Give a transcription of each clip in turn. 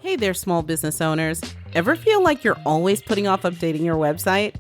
Hey there, small business owners. Ever feel like you're always putting off updating your website?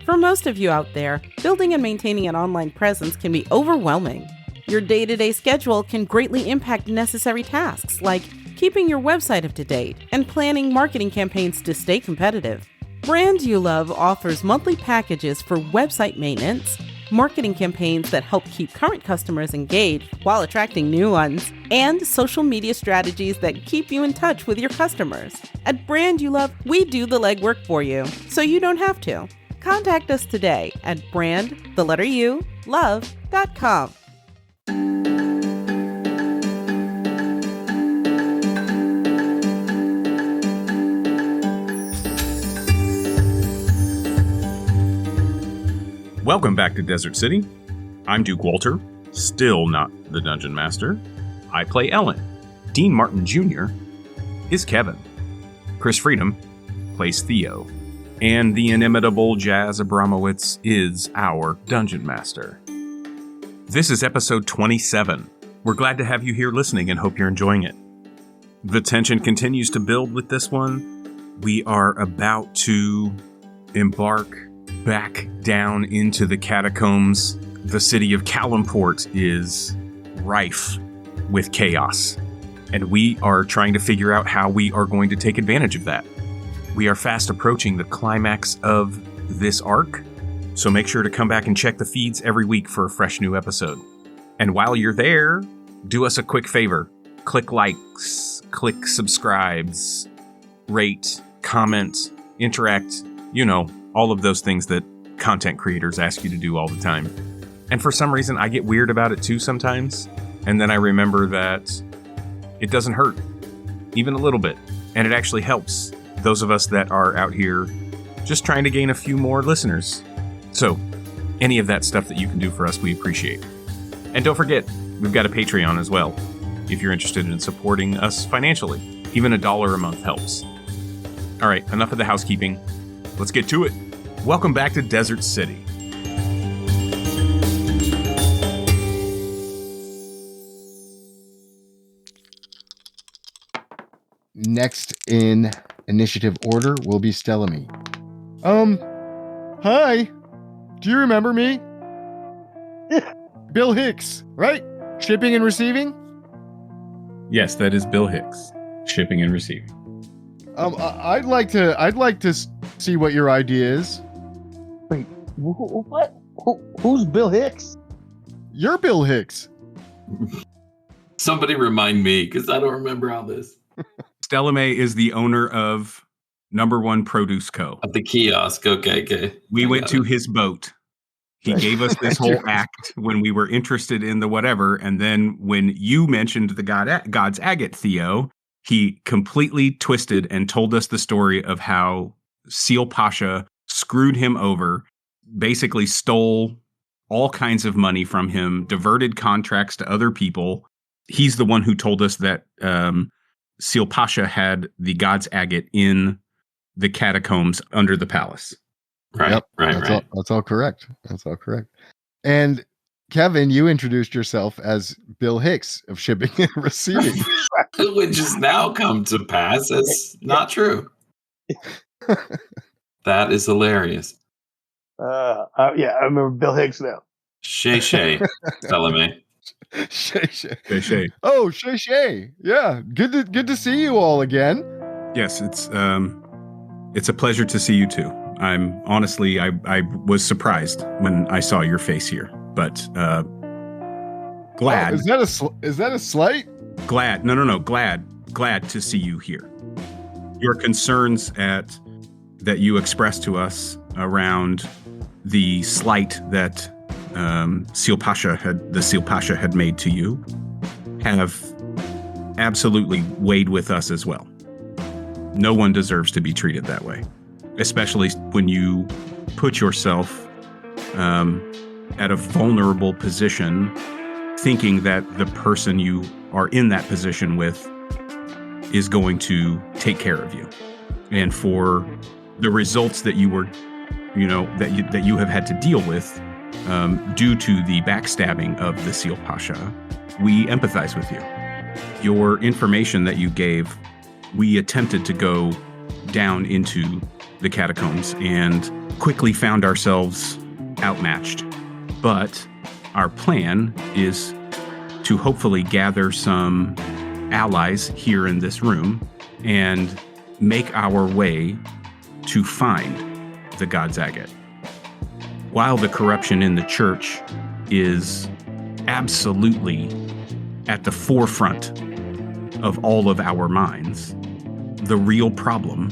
For most of you out there, building and maintaining an online presence can be overwhelming. Your day-to-day schedule can greatly impact necessary tasks like keeping your website up to date and planning marketing campaigns to stay competitive. Brand You Love offers monthly packages for website maintenance, marketing campaigns that help keep current customers engaged while attracting new ones, and social media strategies that keep you in touch with your customers. At Brand You Love, we do the legwork for you, so you don't have to. Contact us today at brand.love.com. Welcome back to Desert City. I'm Duke Walter, still not the Dungeon Master. I play Ellen. Dean Martin Jr. is Kevin. Chris Freedom plays Theo. And the inimitable Jazz Abramowitz is our Dungeon Master. This is episode 27. We're glad to have you here listening and hope you're enjoying it. The tension continues to build with this one. We are about to embark back down into the catacombs. The city of Calumport is rife with chaos, and we are trying to figure out how we are going to take advantage of that. We are fast approaching the climax of this arc, so make sure to come back and check the feeds every week for a fresh new episode. And while you're there, do us a quick favor. Click likes, click subscribes, rate, comment, interact, all of those things that content creators ask you to do all the time. And for some reason, I get weird about it too sometimes. And then I remember that it doesn't hurt, even a little bit. And it actually helps those of us that are out here just trying to gain a few more listeners. So any of that stuff that you can do for us, we appreciate. And don't forget, we've got a Patreon as well, if you're interested in supporting us financially. Even $1 a month helps. All right, enough of the housekeeping. Let's get to it. Welcome back to Desert City. Next in initiative order will be Stellamy. Hi. Do you remember me? Bill Hicks, right? Shipping and receiving? Yes, that is Bill Hicks. Shipping and receiving. I'd like to see what your idea is. Wait, what? Who's Bill Hicks? You're Bill Hicks. Somebody remind me, because I don't remember all this. Stellame is the owner of Number One Produce Co. At the kiosk, okay. We went to his boat. He gave us this whole act when we were interested in the whatever, and then when you mentioned the God's Agate, Theo, he completely twisted and told us the story of how Seal Pasha screwed him over, basically stole all kinds of money from him, diverted contracts to other people. He's the one who told us that Seal Pasha had the God's Agate in the catacombs under the palace. Right, yep, right. That's all correct. And Kevin, you introduced yourself as Bill Hicks of Shipping and Receiving. Which has now come to pass. It's not true. That is hilarious. Yeah, I remember Bill Hicks now. Shay, Salome. Shay. Oh, Shay. Yeah, good to see you all again. Yes, it's a pleasure to see you too. I'm honestly, I was surprised when I saw your face here, but glad. Oh, is that a slight? Glad. No. Glad to see you here. Your concerns that you expressed to us around the slight that Seal Pasha had made to you have absolutely weighed with us as well. No one deserves to be treated that way, especially when you put yourself at a vulnerable position, thinking that the person you are in that position with is going to take care of you. And for the results that you were, that you have had to deal with due to the backstabbing of the Seal Pasha, we empathize with you. Your information that you gave we attempted to go down into the catacombs and quickly found ourselves outmatched. But our plan is to hopefully gather some allies here in this room and make our way to find the God's Agate. While the corruption in the church is absolutely at the forefront of all of our minds, the real problem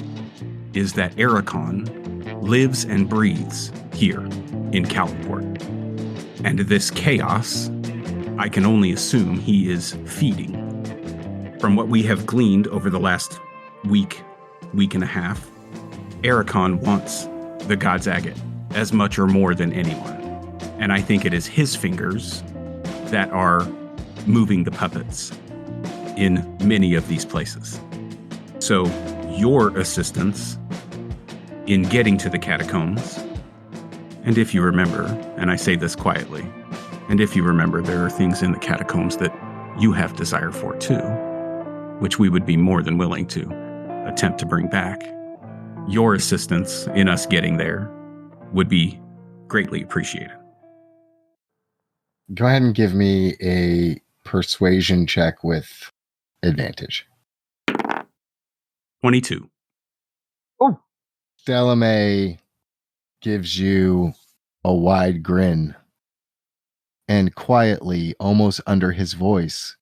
is that Ericon lives and breathes here in Caliport. And this chaos, I can only assume he is feeding. From what we have gleaned over the last week and a half, Ericon wants the God's Agate as much or more than anyone. And I think it is his fingers that are moving the puppets in many of these places. So your assistance in getting to the catacombs, and if you remember, and I say this quietly, and if you remember, there are things in the catacombs that you have desire for too, which we would be more than willing to attempt to bring back. Your assistance in us getting there would be greatly appreciated. Go ahead and give me a persuasion check with advantage. 22. Delamay gives you a wide grin, and quietly, almost under his voice,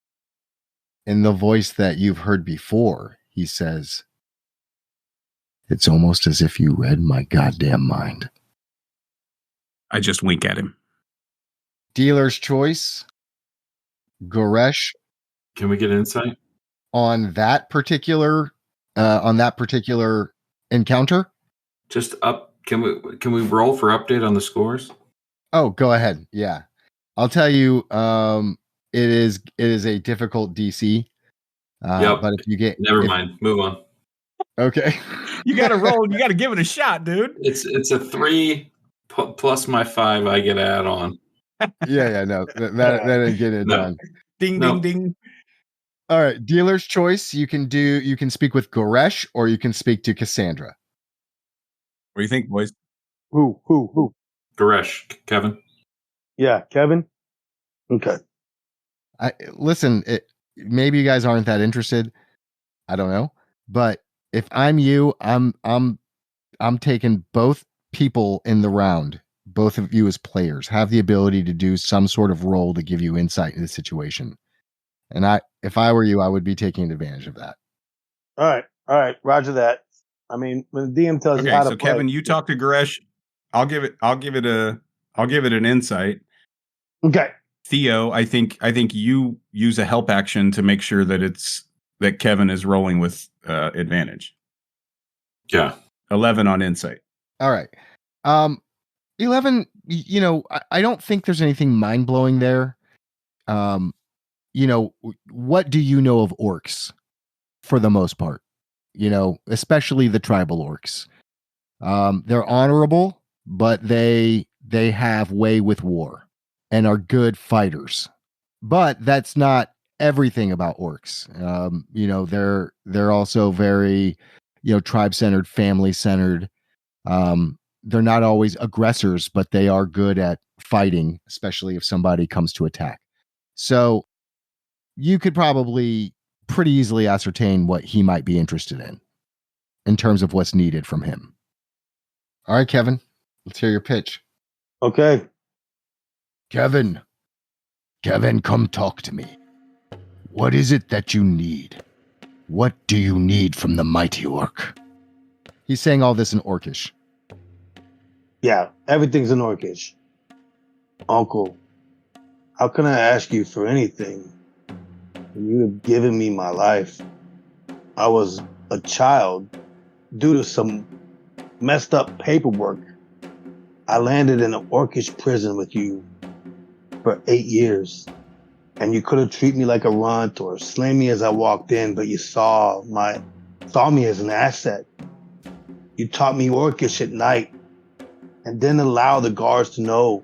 in the voice that you've heard before, he says, "It's almost as if you read my goddamn mind." I just wink at him. Dealer's choice, Goresh, Can we get insight? on that particular encounter. Just up. Can we roll for update on the scores? Oh, go ahead. Yeah, I'll tell you. It is a difficult DC. Yep. But if you get, Never mind. Move on. Okay. You got to roll. You got to give it a shot, dude. It's a 3 plus my 5. I get to add on. Yeah. No, that didn't get it No. done. Ding, No. ding, ding. All right, dealer's choice. You can speak with Goresh, or you can speak to Cassandra. What do you think, boys? Who? Goresh, Kevin. Yeah, Kevin. Okay. Listen. Maybe you guys aren't that interested. I don't know, but if I'm you, I'm taking both people in the round. Both of you as players have the ability to do some sort of role to give you insight into the situation. And if I were you, I would be taking advantage of that. All right. Roger that. I mean, when the DM tells you how Okay, to so play, Kevin, you talk to Goresh. I'll give it an insight. Okay. Theo, I think you use a help action to make sure that Kevin is rolling with advantage. Yeah. 11 on insight. All right. 11, I don't think there's anything mind-blowing there. What do you know of orcs for the most part? Especially the tribal orcs. They're honorable, but they have way with war and are good fighters. But that's not everything about orcs. They're also very, tribe-centered, family-centered. They're not always aggressors, but they are good at fighting, especially if somebody comes to attack. So you could probably pretty easily ascertain what he might be interested in terms of what's needed from him. All right, Kevin, let's hear your pitch. Okay. Kevin, come talk to me. What is it that you need? What do you need from the mighty orc? He's saying all this in Orcish. Yeah, everything's in Orcish. Uncle, how can I ask you for anything? You have given me my life. I was a child due to some messed up paperwork. I landed in an Orcish prison with you for 8 years. And you could have treated me like a runt or slain me as I walked in, but you saw me as an asset. You taught me Orcish at night and didn't allow the guards to know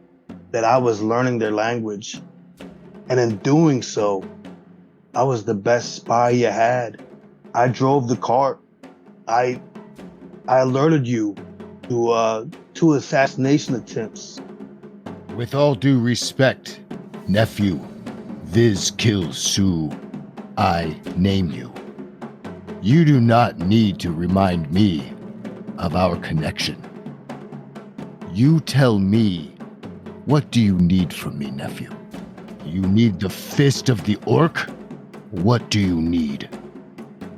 that I was learning their language. And in doing so, I was the best spy you had. I drove the cart. I alerted you to 2 assassination attempts. With all due respect, nephew, Viz kills Sue. I name you. You do not need to remind me of our connection. You tell me, what do you need from me, nephew? You need the fist of the orc? What do you need?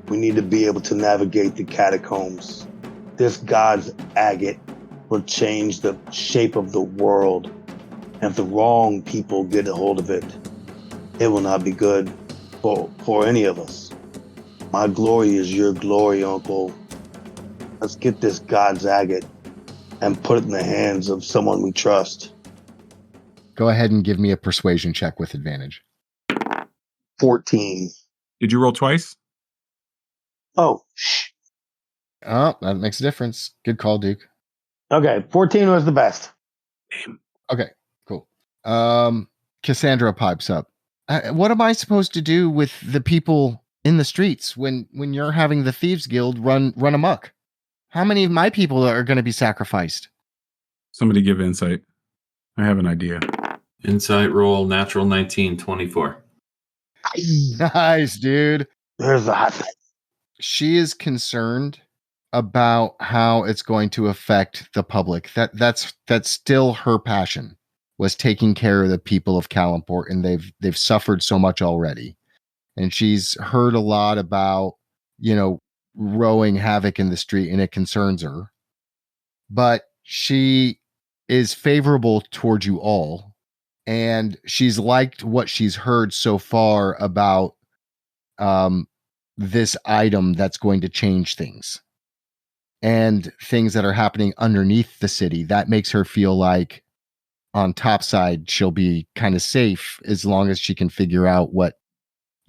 We need to be able to navigate the catacombs. This god's agate will change the shape of the world. And if the wrong people get a hold of it, it will not be good for any of us. My glory is your glory, Uncle. Let's get this god's agate and put it in the hands of someone we trust. Go ahead and give me a persuasion check with advantage. 14. Did you roll twice? Oh, shh. Oh, that makes a difference. Good call, Duke. Okay, 14 was the best. Okay, cool. Cassandra pipes up. What am I supposed to do with the people in the streets when you're having the Thieves Guild run amok? How many of my people are going to be sacrificed? Somebody give insight. I have an idea. Insight roll, natural 19, 24. Nice, dude. There's the hot thing. She is concerned about how it's going to affect the public. That's still her passion, was taking care of the people of Kalimport, and they've suffered so much already. And she's heard a lot about, rowing havoc in the street, and it concerns her. But she is favorable towards you all, and she's liked what she's heard so far about this item that's going to change things and things that are happening underneath the city. That makes her feel like on top side she'll be kind of safe as long as she can figure out what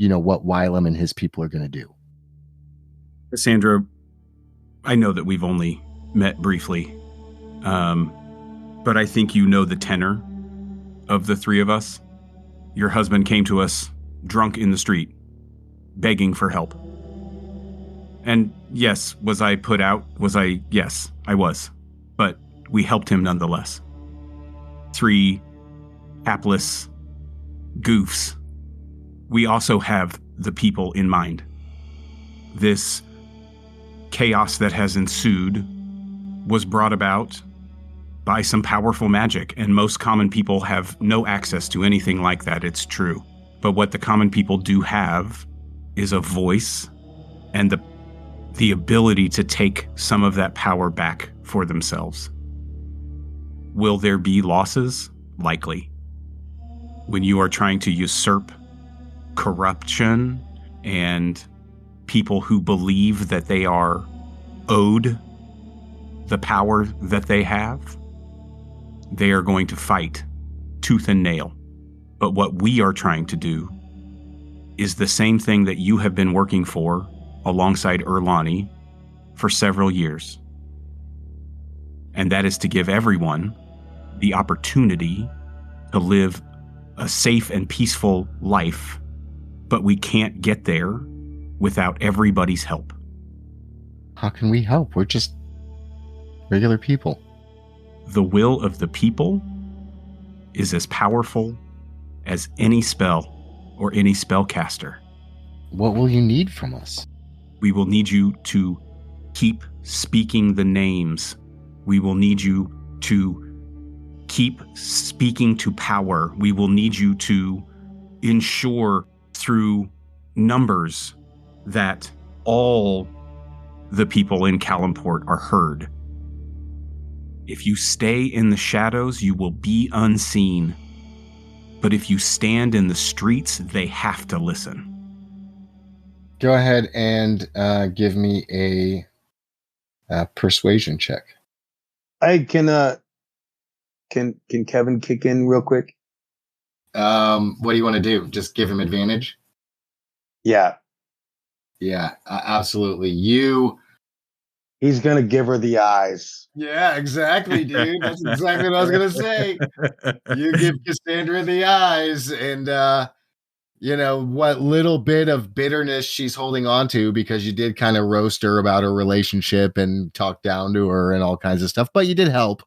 Wylam and his people are going to do. Cassandra, I know that we've only met briefly, but I think you know the tenor of the three of us. Your husband came to us drunk in the street, begging for help. And yes, was I put out? Yes, I was. But we helped him nonetheless. 3 hapless goofs. We also have the people in mind. This chaos that has ensued was brought about by some powerful magic, and most common people have no access to anything like that, it's true. But what the common people do have is a voice and the ability to take some of that power back for themselves. Will there be losses? Likely. When you are trying to usurp corruption and people who believe that they are owed the power that they have, they are going to fight tooth and nail. But what we are trying to do is the same thing that you have been working for alongside Erlani for several years. And that is to give everyone the opportunity to live a safe and peaceful life. But we can't get there without everybody's help. How can we help? We're just regular people. The will of the people is as powerful as any spell or any spellcaster. What will you need from us? We will need you to keep speaking the names. We will need you to keep speaking to power. We will need you to ensure through numbers that all the people in Kalimport are heard. If you stay in the shadows, you will be unseen. But if you stand in the streets, they have to listen. Go ahead and give me a persuasion check. Hey, can Kevin kick in real quick? What do you want to do? Just give him advantage? Yeah. Yeah, absolutely. He's gonna give her the eyes. Yeah, exactly, dude. That's exactly what I was gonna say. You give Cassandra the eyes, and what little bit of bitterness she's holding on to, because you did kind of roast her about her relationship and talk down to her and all kinds of stuff, but you did help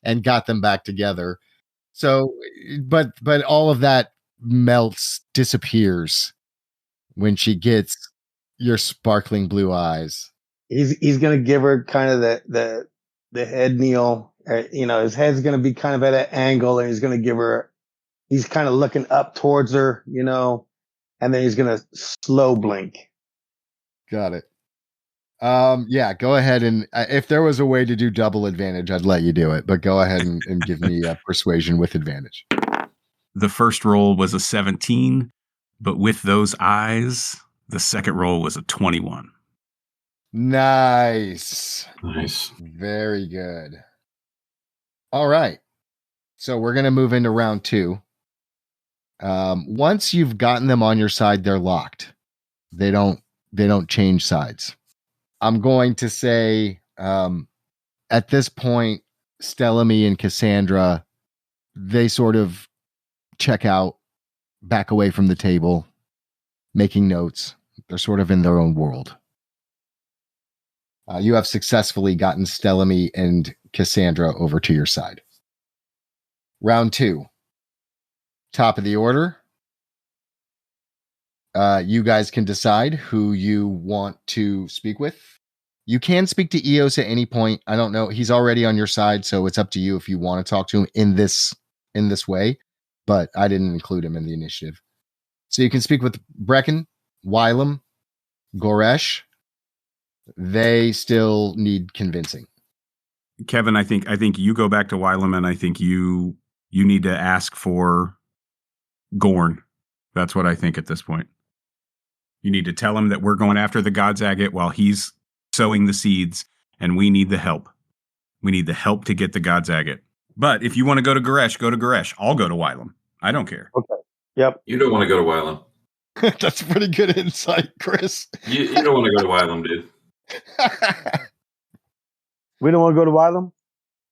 and got them back together. So, but all of that disappears when she gets your sparkling blue eyes. He's gonna give her kind of the head kneel. His head's gonna be kind of at an angle, and he's gonna give her. He's kind of looking up towards her, and then he's gonna slow blink. Got it. Yeah, go ahead, and if there was a way to do double advantage, I'd let you do it, but go ahead and give me a persuasion with advantage. The first roll was a 17, but with those eyes, the second roll was a 21. Nice. Nice. Very good. All right. So we're going to move into round 2. Once you've gotten them on your side, they're locked. They don't change sides. I'm going to say at this point, Stellamy and Cassandra, they sort of check out, back away from the table, making notes. They're sort of in their own world. You have successfully gotten Stellamy and Cassandra over to your side. Round 2. Top of the order. You guys can decide who you want to speak with. You can speak to Eos at any point. I don't know. He's already on your side, so it's up to you if you want to talk to him in this way. But I didn't include him in the initiative. So you can speak with Brecken, Wylam, Goresh. They still need convincing. Kevin, I think you go back to Wylam, and I think you need to ask for Gorn. That's what I think at this point. You need to tell him that we're going after the God's Agate while he's sowing the seeds, and we need the help. We need the help to get the God's Agate. But if you want to go to Goresh, go to Goresh. I'll go to Wylam. I don't care. Okay. Yep. You don't want to go to Wylam. That's pretty good insight, Chris. You don't want to go to Wylam, dude. We don't want to go to Wylam?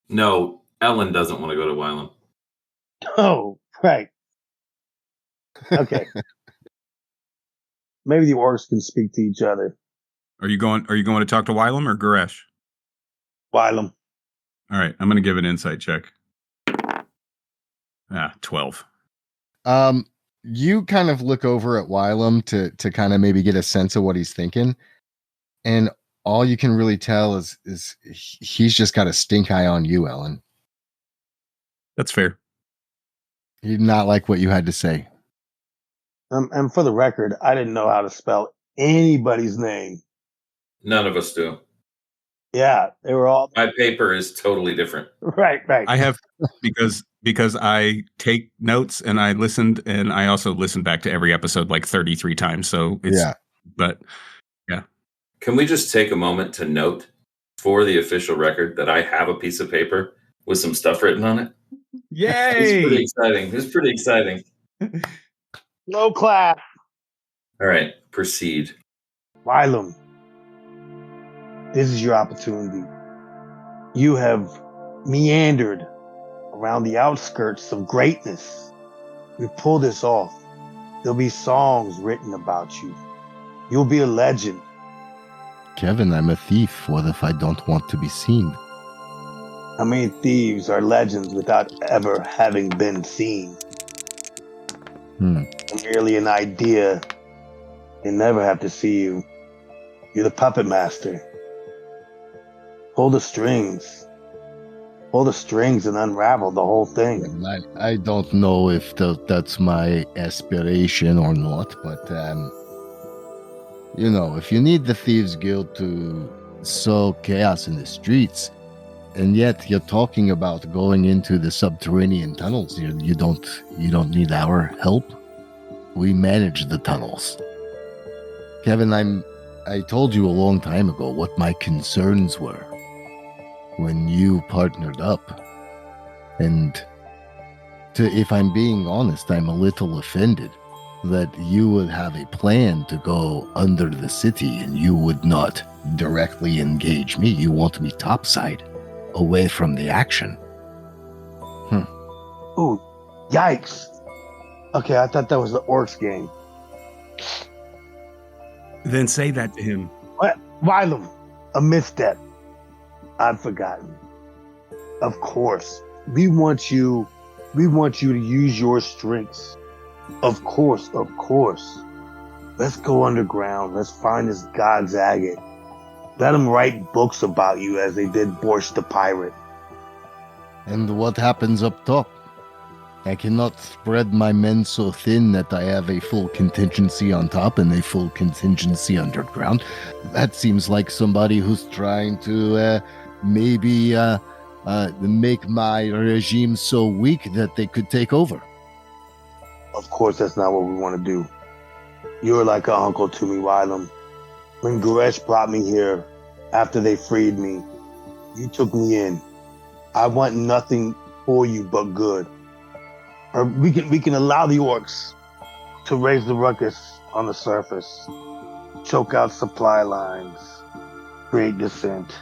No, Ellen doesn't want to go to Wylam. Oh, right. Okay. Maybe the orcs can speak to each other. Are you going to talk to Wylam or Goresh? Wylam. All right, I'm going to give an insight check. 12. You kind of look over at Wylam to kind of maybe get a sense of what he's thinking, and all you can really tell is he's just got a stink eye on you, Ellen. That's fair. He did not like what you had to say. And for the record, I didn't know how to spell anybody's name. None of us do. Yeah, they were all My paper is totally different. right. I have because I take notes and I listened, and I also listened back to every episode like 33 times. So it's but yeah. Can we just take a moment to note for the official record that I have a piece of paper with some stuff written on it? Yay! It's pretty exciting. No clap. All right, proceed. Wylam, this is your opportunity. You have meandered around the outskirts of greatness. You pull this off. There'll be songs written about you. You'll be a legend. Kevin, I'm a thief. What if I don't want to be seen? How many thieves are legends without ever having been seen? Merely an idea. They never have to see you. You're the puppet master. Pull the strings. Pull the strings and unravel the whole thing. I don't know if that's my aspiration or not, but if you need the Thieves Guild to sow chaos in the streets, and yet you're talking about going into the subterranean tunnels, you don't need our help. We manage the tunnels. Kevin, I told you a long time ago what my concerns were when you partnered up. And if I'm being honest, I'm a little offended that you would have a plan to go under the city and you would not directly engage me. You want me topside, away from the action. Ooh, yikes. Okay, I thought that was the orcs game. Then say that to him. What? Wylam, a misstep. I've forgotten. Of course, we want you to use your strengths. Of course. Let's go underground. Let's find this God's agate. Let them write books about you as they did Borsch the pirate. And what happens up top? I cannot spread my men so thin that I have a full contingency on top and a full contingency underground. That seems like somebody who's trying to maybe make my regime so weak that they could take over. Of course, that's not what we want to do. You're like an uncle to me, Wylam. When Goresh brought me here, after they freed me, you took me in. I want nothing for you but good. Or we can allow the orcs to raise the ruckus on the surface, choke out supply lines, create dissent.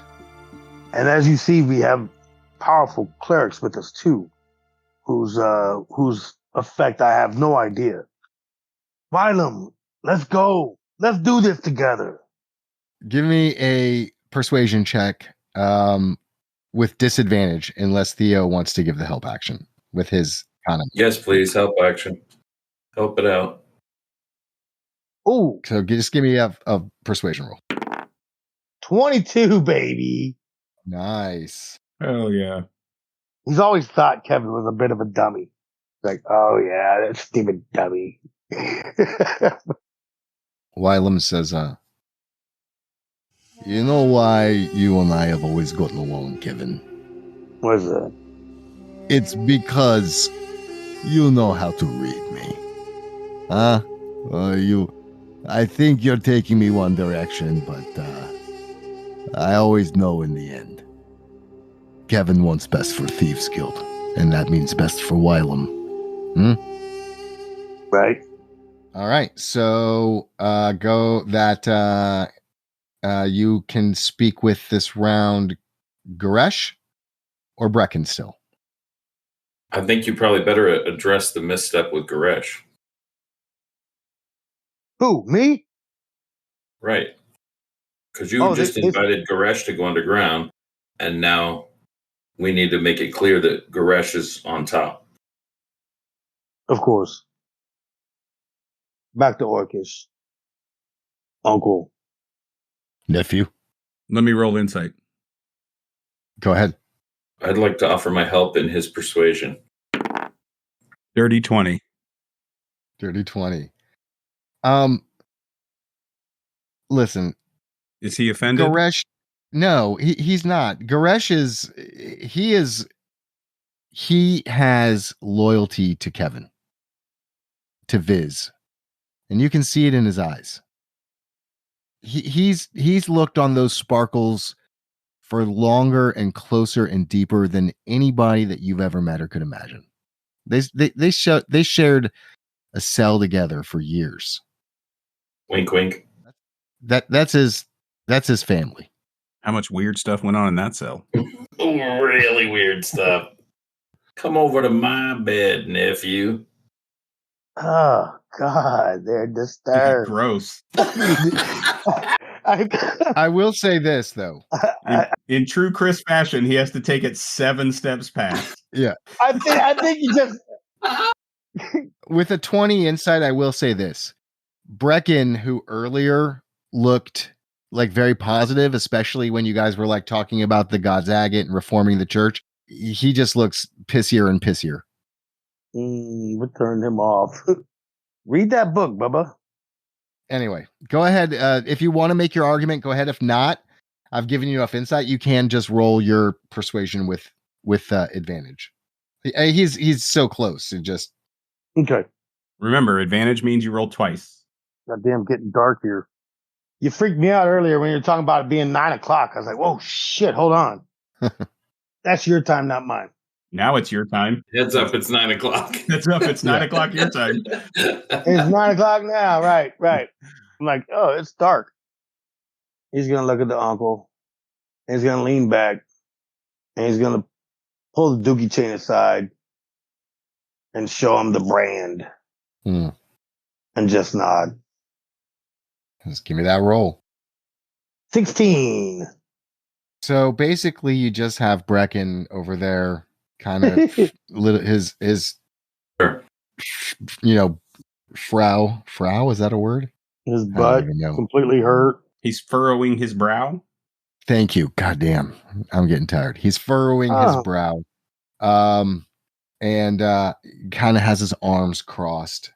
And as you see, we have powerful clerics with us too, whose effect I have no idea. Wylam, let's go. Let's do this together. Give me a persuasion check with disadvantage unless Theo wants to give the help action with his economy. Yes, please. Help action. Help it out. Ooh, So just give me a persuasion roll. 22, baby. Nice. Oh, yeah. He's always thought Kevin was a bit of a dummy. Like, oh yeah, that stupid dummy. Wylam says, you know why you and I have always gotten along, Kevin? What is that? It's because you know how to read me. Huh? I think you're taking me one direction, but I always know in the end. Kevin wants best for Thieves Guild, and that means best for Wylam. Right? All right, so go that you can speak with this round Goresh or Brecken still. I think you probably better address the misstep with Goresh. Who, me? Right. Because you just invited Goresh to go underground, and now we need to make it clear that Goresh is on top. Of course. Back to Orcish. Uncle. Nephew. Let me roll insight. Go ahead. I'd like to offer my help in his persuasion. Dirty 20. Dirty 20. Listen. Is he offended? Goresh, no, he's not. Goresh he has loyalty to Kevin, to Viz, and you can see it in his eyes. He's looked on those sparkles for longer and closer and deeper than anybody that you've ever met or could imagine. They shared a cell together for years. Wink, wink. That's his family. How much weird stuff went on in that cell? Really weird stuff. Come over to my bed, nephew. Oh, God, they're disturbed. Gross. I will say this, though. In true Chris fashion, he has to take it 7 steps past. Yeah. I think you just... With a 20 insight, I will say this. Brecken, who earlier looked like very positive, especially when you guys were like talking about the God's agate and reforming the church, he just looks pissier and pissier. We turned him off. Read that book, Bubba. Anyway, go ahead. If you want to make your argument, go ahead. If not, I've given you enough insight. You can just roll your persuasion with advantage. He's so close. It just okay. Remember, advantage means you roll twice. Goddamn, getting dark here. You freaked me out earlier when you were talking about it being 9 o'clock. I was like, whoa, shit, hold on. That's your time, not mine. Now it's your time. Heads up, it's 9 o'clock. Heads up, it's 9 o'clock your time. It's 9 o'clock now, right. I'm like, oh, it's dark. He's going to look at the uncle. And he's going to lean back. And he's going to pull the dookie chain aside and show him the brand And just nod. Just give me that roll. 16. So basically, you just have Brecken over there, kind of his frow. Is that a word? His butt completely hurt. He's furrowing his brow. Thank you. God damn, I'm getting tired. He's furrowing his brow, and kind of has his arms crossed.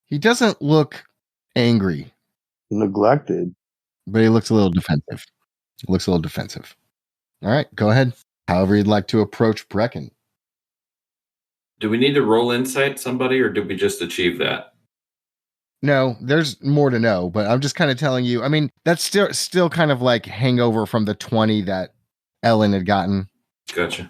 He doesn't look angry, neglected, but he looks a little defensive. All right, go ahead. However you'd like to approach Brecken. Do we need to roll insight somebody, or did we just achieve that? No, there's more to know, but I'm just kind of telling you. I mean, that's still kind of like hangover from the 20 that Ellen had gotten. Gotcha.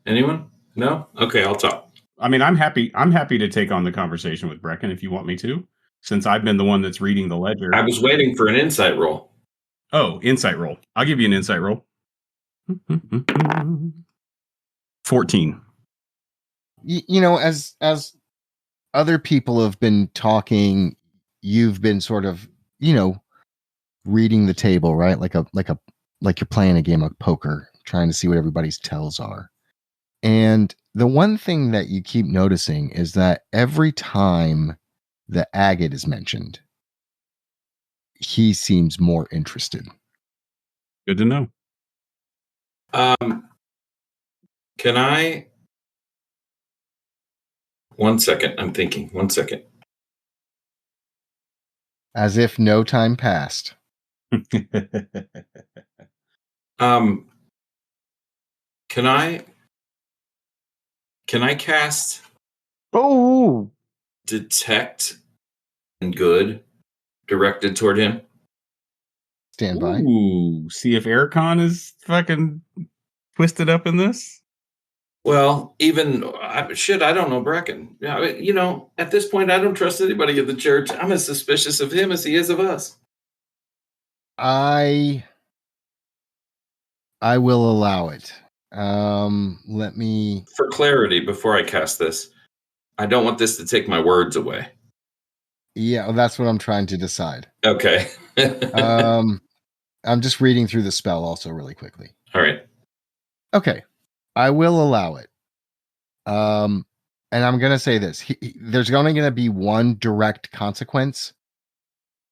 Anyone? No? Okay, I'll talk. I mean, I'm happy to take on the conversation with Brecken if you want me to, since I've been the one that's reading the ledger. I was waiting for an insight roll. Oh, insight roll. I'll give you an insight roll. 14. You know, as other people have been talking, you've been sort of, reading the table, right? Like you're playing a game of poker, trying to see what everybody's tells are. And the one thing that you keep noticing is that every time the agate is mentioned, he seems more interested. Good to know. Can I? 1 second. I'm thinking. 1 second. As if no time passed. Can I cast detect and good directed toward him? Stand by. Ooh, see if Ericon is fucking twisted up in this? Well, I don't know Brecken. At this point, I don't trust anybody at the church. I'm as suspicious of him as he is of us. I will allow it. Let me... For clarity, before I cast this, I don't want this to take my words away. Yeah, well, that's what I'm trying to decide. Okay. I'm just reading through the spell also really quickly. All right. Okay. I will allow it. And I'm going to say this. There's only going to be one direct consequence,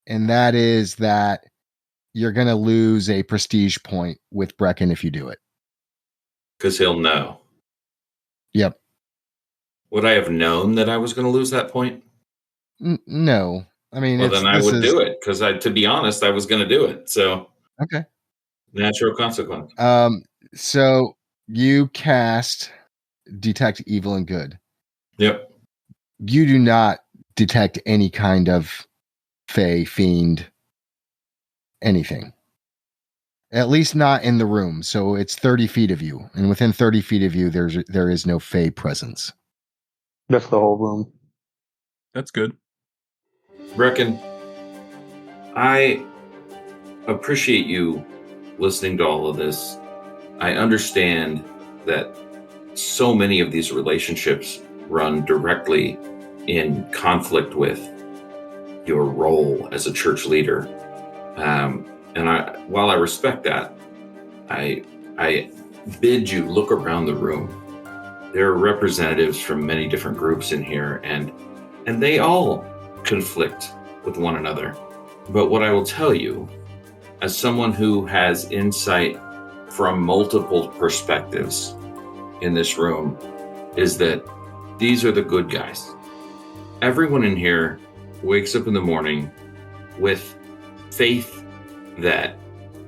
and that is that you're going to lose a prestige point with Brecken if you do it. Because he'll know. Yep. Would I have known that I was going to lose that point? No. I mean, well, then I would do it, because to be honest, I was going to do it. So, okay. Natural consequence. So you cast detect evil and good. Yep. You do not detect any kind of fey, fiend, anything. At least not in the room. So it's 30 feet of you, and within 30 feet of you, there is no fey presence. That's the whole room. That's good. Brecken, I appreciate you listening to all of this. I understand that so many of these relationships run directly in conflict with your role as a church leader. While I respect that, I bid you look around the room. There are representatives from many different groups in here, and they all conflict with one another. But what I will tell you, as someone who has insight from multiple perspectives in this room, is that these are the good guys. Everyone in here wakes up in the morning with faith that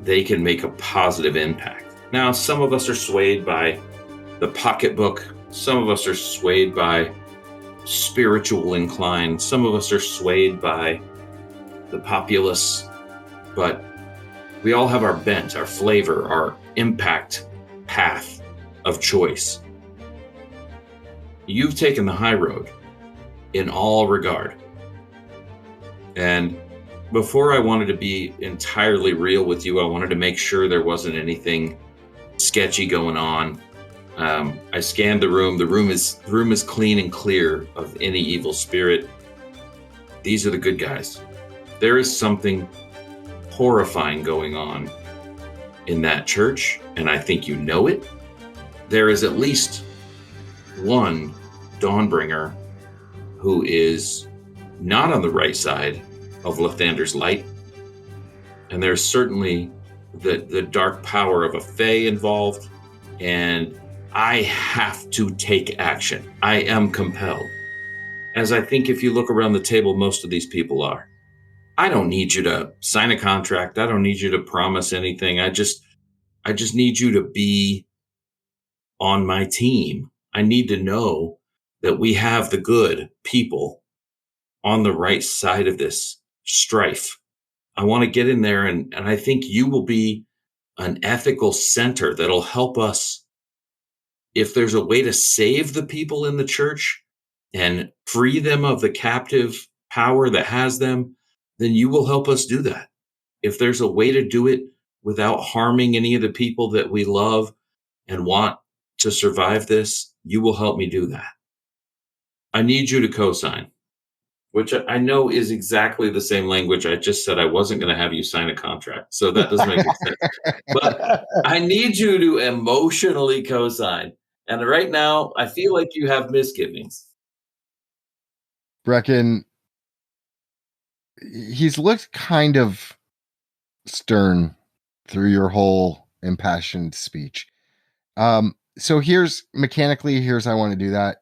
they can make a positive impact. Now, some of us are swayed by the pocketbook. Some of us are swayed by spiritual incline. Some of us are swayed by the populace. But we all have our bent, our flavor, our impact path of choice. You've taken the high road in all regard. And before I wanted to be entirely real with you, I wanted to make sure there wasn't anything sketchy going on. I scanned the room. The room is clean and clear of any evil spirit. these are the good guys. There is something horrifying going on in that church, and I think you know it. There is at least one Dawnbringer who is not on the right side of Lathander's light. And there's certainly the dark power of a Fae involved. And I have to take action. I am compelled. As I think if you look around the table, most of these people are. I don't need you to sign a contract. I don't need you to promise anything. I just need you to be on my team. I need to know that we have the good people on the right side of this strife. I want to get in there, and I think you will be an ethical center that'll help us. If there's a way to save the people in the church and free them of the captive power that has them, then you will help us do that. If there's a way to do it without harming any of the people that we love and want to survive this, you will help me do that. I need you to co-sign, which I know is exactly the same language I just said I wasn't going to have you sign a contract. So that doesn't make sense. But I need you to emotionally co-sign. And right now, I feel like you have misgivings. Brecken, he's looked kind of stern through your whole impassioned speech. So here's I want to do that.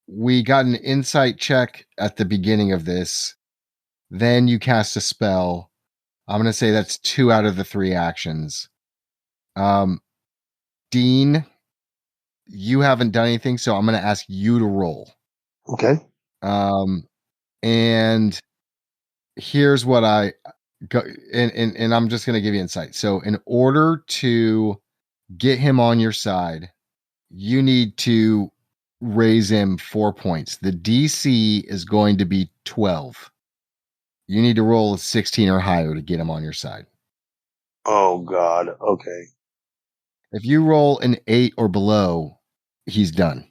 We got an insight check at the beginning of this. Then you cast a spell. I'm going to say that's 2 out of the 3 actions. Dean, you haven't done anything, so I'm going to ask you to roll. Okay. And here's what I go, and I'm just going to give you insight. So in order to get him on your side, you need to raise him 4 points. The DC is going to be 12. You need to roll a 16 or higher to get him on your side. Oh, God. Okay. If you roll an 8 or below, he's done.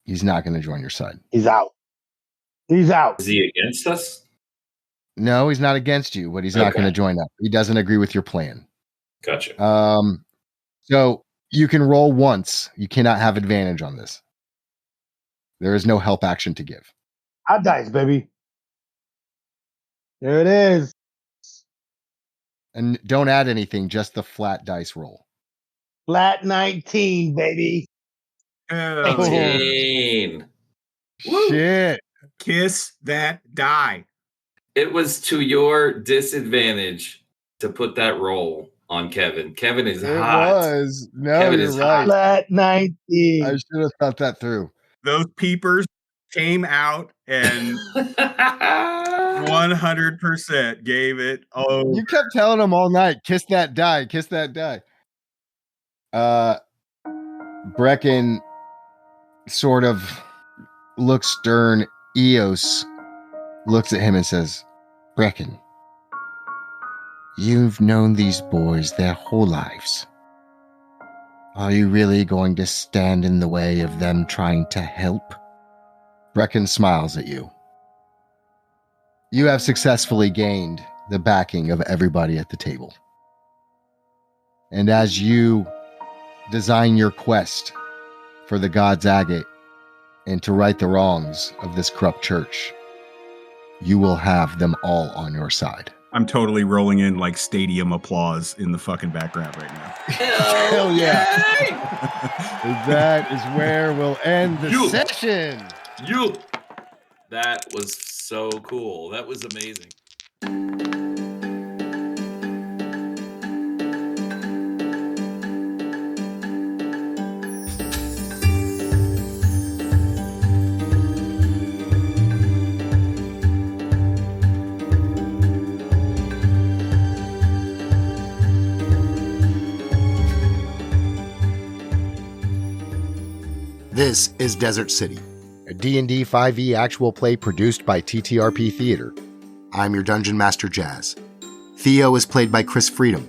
He's not going to join your side. He's out. He's out. Is he against us? No, he's not against you, but he's not going to join up. He doesn't agree with your plan. Gotcha. So you can roll once. You cannot have advantage on this. There is no help action to give. Hot dice, baby. There it is. And don't add anything, just the flat dice roll. Flat 19, baby. 19. Shit. Kiss that die. It was to your disadvantage to put that roll on Kevin. Kevin is hot. It was. No, Kevin you're is right. Flat 19. I should have thought that through. Those peepers came out and 100% gave it. Oh, You kept telling him all night, kiss that die, kiss that die. Brecken sort of looks stern. Eos looks at him and says, Brecken, you've known these boys their whole lives. Are you really going to stand in the way of them trying to help? Brecken smiles at you. You have successfully gained the backing of everybody at the table. And as you design your quest for the God's agate and to right the wrongs of this corrupt church, you will have them all on your side. I'm totally rolling in like stadium applause in the fucking background right now. Hell yeah. That is where we'll end the session. That was so cool. That was amazing. This is Desert City, a D&D5E actual play produced by TTRP Theater. I'm your Dungeon Master, Jazz. Theo is played by Chris Freedom.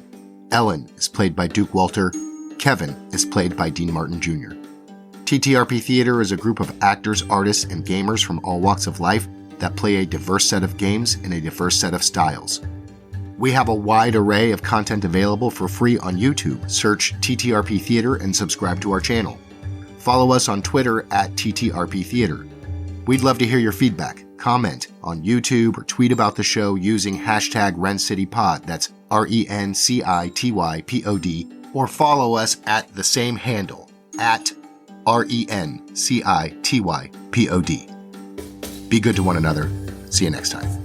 Ellen is played by Duke Walter. Kevin is played by Dean Martin Jr. TTRP Theater is a group of actors, artists, and gamers from all walks of life that play a diverse set of games in a diverse set of styles. We have a wide array of content available for free on YouTube. Search TTRP Theater and subscribe to our channel. Follow us on Twitter at TTRP Theater. We'd love to hear your feedback. Comment on YouTube or tweet about the show using hashtag RenCityPod, that's RENCITYPOD, or follow us at the same handle, at RENCITYPOD. Be good to one another. See you next time.